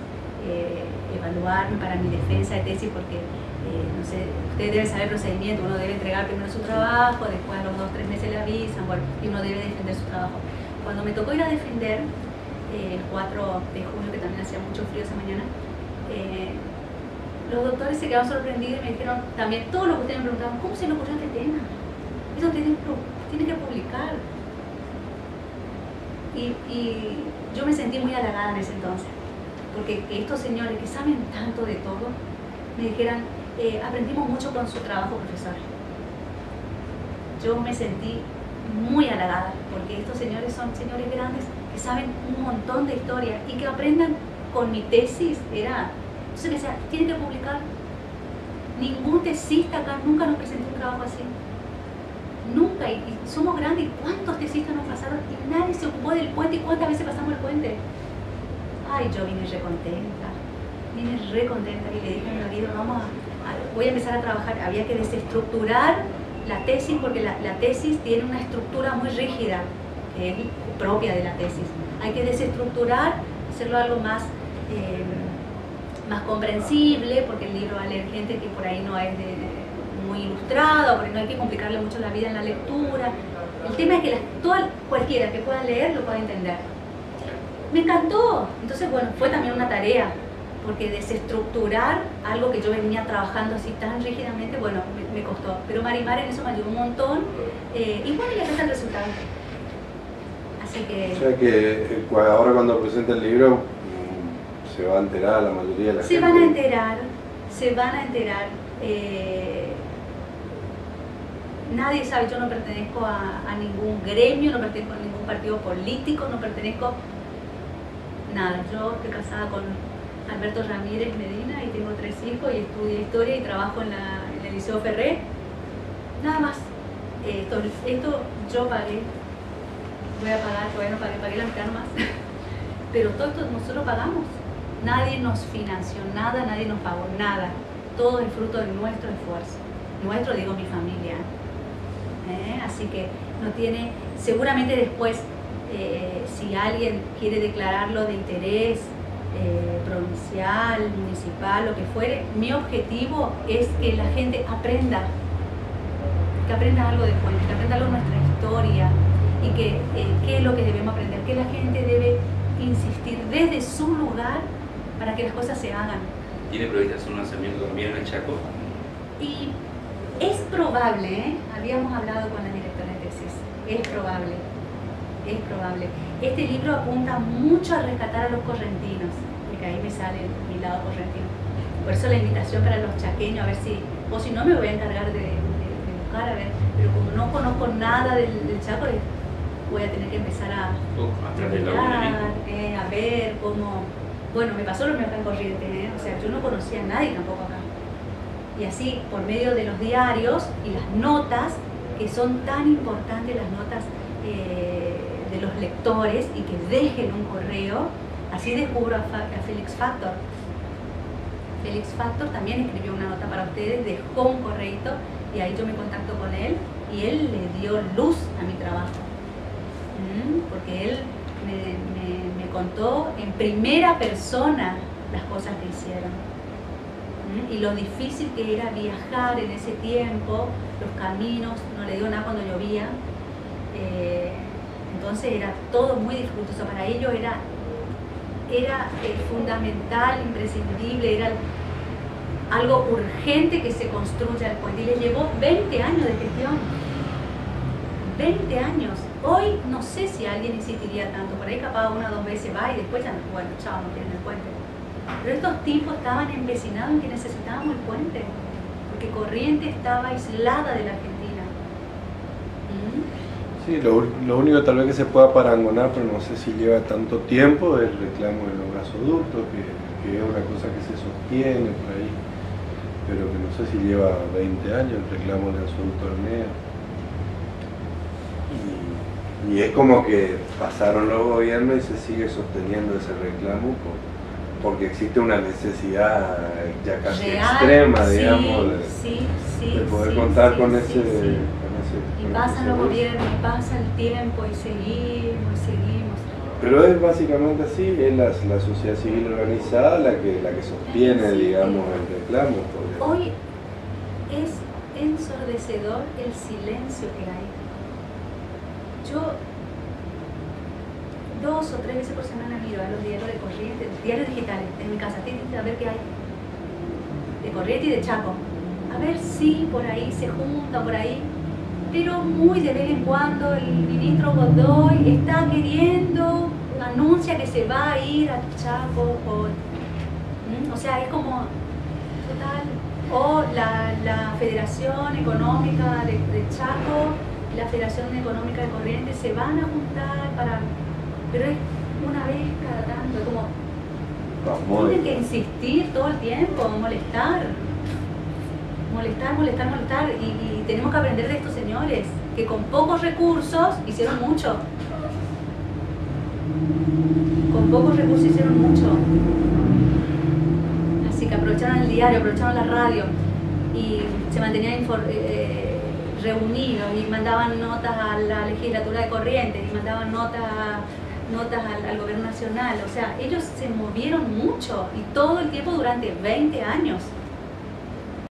S1: evaluarme para mi defensa de tesis, porque no sé, ustedes deben saber el procedimiento, uno debe entregar primero su trabajo, después a los 2 o 3 meses le avisan, bueno, y uno debe defender su trabajo. Cuando me tocó ir a defender, el 4 de junio, que también hacía mucho frío esa mañana, los doctores se quedaron sorprendidos y me dijeron, también todos los que ustedes me preguntaban, ¿cómo se le ocurrió este tema? Eso tiene que publicar. Y yo me sentí muy halagada en ese entonces, porque que estos señores que saben tanto de todo, me dijeran, aprendimos mucho con su trabajo, profesor. Yo me sentí muy halagada, porque estos señores son señores grandes que saben un montón de historia y que aprendan con mi tesis. Entonces me decía, tiene que publicar. Ningún tesista acá nunca nos presentó un trabajo así. Nunca, y somos grandes, ¿cuántos tesistas nos pasaron? Y nadie se ocupó del puente. ¿Y cuántas veces pasamos el puente? Ay, yo vine re contenta y le dije a mi marido, voy a empezar a trabajar. Había que desestructurar la tesis, porque la tesis tiene una estructura muy rígida, que es propia de la tesis. Hay que desestructurar, hacerlo algo más comprensible, porque el libro va a leer gente que por ahí no es muy ilustrado, porque no hay que complicarle mucho la vida en la lectura. El tema es que cualquiera que pueda leer lo pueda entender. Me encantó. Entonces, bueno, fue también una tarea, porque desestructurar algo que yo venía trabajando así tan rígidamente, bueno, me costó. Pero Marimar en eso me ayudó un montón. Y bueno, ya está el resultado. Así que...
S3: O sea que ahora cuando presente el libro se va a enterar la mayoría de la gente.
S1: Se van a enterar. Nadie sabe, yo no pertenezco a ningún gremio, no pertenezco a ningún partido político, no pertenezco nada. Yo estoy casada con Alberto Ramírez Medina y tengo 3 hijos y estudié historia y trabajo en el Liceo Ferré. Nada más. Esto yo pagué. Voy a pagar, todavía no pagué la mitad nomás. Pero todo esto nosotros pagamos. Nadie nos financió nada, nadie nos pagó nada. Todo es fruto de nuestro esfuerzo. Nuestro, digo, mi familia. Así que no tiene, seguramente después, si alguien quiere declararlo de interés provincial, municipal, lo que fuere, mi objetivo es que la gente aprenda algo de Puente, que aprenda algo de nuestra historia y qué es lo que debemos aprender, que la gente debe insistir desde su lugar para que las cosas se hagan.
S2: ¿Tiene previsto hacer un lanzamiento también en el Chaco?
S1: Y es probable, habíamos hablado con la directora de tesis, es probable. Este libro apunta mucho a rescatar a los correntinos, porque ahí me sale mi lado correntino. Por eso la invitación para los chaqueños, a ver si no me voy a encargar de buscar, a ver, pero como no conozco nada del Chaco, voy a tener que empezar a ver cómo... Bueno, me pasó lo mismo acá en Corrientes, o sea, yo no conocía a nadie tampoco acá. Y así, por medio de los diarios y las notas, que son tan importantes, las notas de los lectores, y que dejen un correo, así descubro a Félix Factor. Félix Factor también escribió una nota para ustedes, dejó un correito, y ahí yo me contacto con él, y él le dio luz a mi trabajo. Porque él me contó en primera persona las cosas que hicieron. Y lo difícil que era viajar en ese tiempo, los caminos, no le digo nada cuando llovía, entonces era todo muy dificultoso. Para ellos era fundamental, imprescindible, era algo urgente que se construya el puente, y les llevó 20 años de gestión. 20 años. Hoy no sé si alguien insistiría tanto, por ahí capaz 1 o 2 veces va y después ya, bueno, chao, no quieren el puente. Pero estos tipos estaban empecinados en que necesitábamos el puente, porque Corrientes estaba aislada de la Argentina.
S3: Sí, lo único tal vez que se pueda parangonar, pero no sé si lleva tanto tiempo, es el reclamo de los gasoductos, que es una cosa que se sostiene por ahí. pero que no sé si lleva 20 años el reclamo del gasoducto Hornea. Y es como que pasaron los gobiernos y se sigue sosteniendo ese reclamo porque existe una necesidad ya casi
S1: real,
S3: extrema,
S1: sí,
S3: digamos, de poder contar con ese...
S1: Y pasan los gobiernos, y pasa el tiempo, y seguimos.
S3: Pero es básicamente así, es la sociedad civil organizada la que sostiene, digamos, el reclamo.
S1: Hoy es ensordecedor el silencio que hay. Yo 2 o 3 veces por semana miro a los diarios de Corrientes, diarios digitales, en mi casa, a ver qué hay de Corrientes y de Chaco. A ver si por ahí se junta, por ahí. Pero muy de vez en cuando el ministro Godoy está queriendo, anuncia que se va a ir a Chaco, o sea, es como total. O la Federación Económica de Chaco y la Federación Económica de Corrientes se van a juntar pero es una vez cada tanto, es como tienen que insistir todo el tiempo, molestar, y tenemos que aprender de estos señores que con pocos recursos hicieron mucho. Así que aprovecharon el diario, aprovecharon la radio y se mantenían reunidos y mandaban notas a la legislatura de Corrientes y mandaban notas al gobierno nacional. O sea, ellos se movieron mucho y todo el tiempo durante 20 años.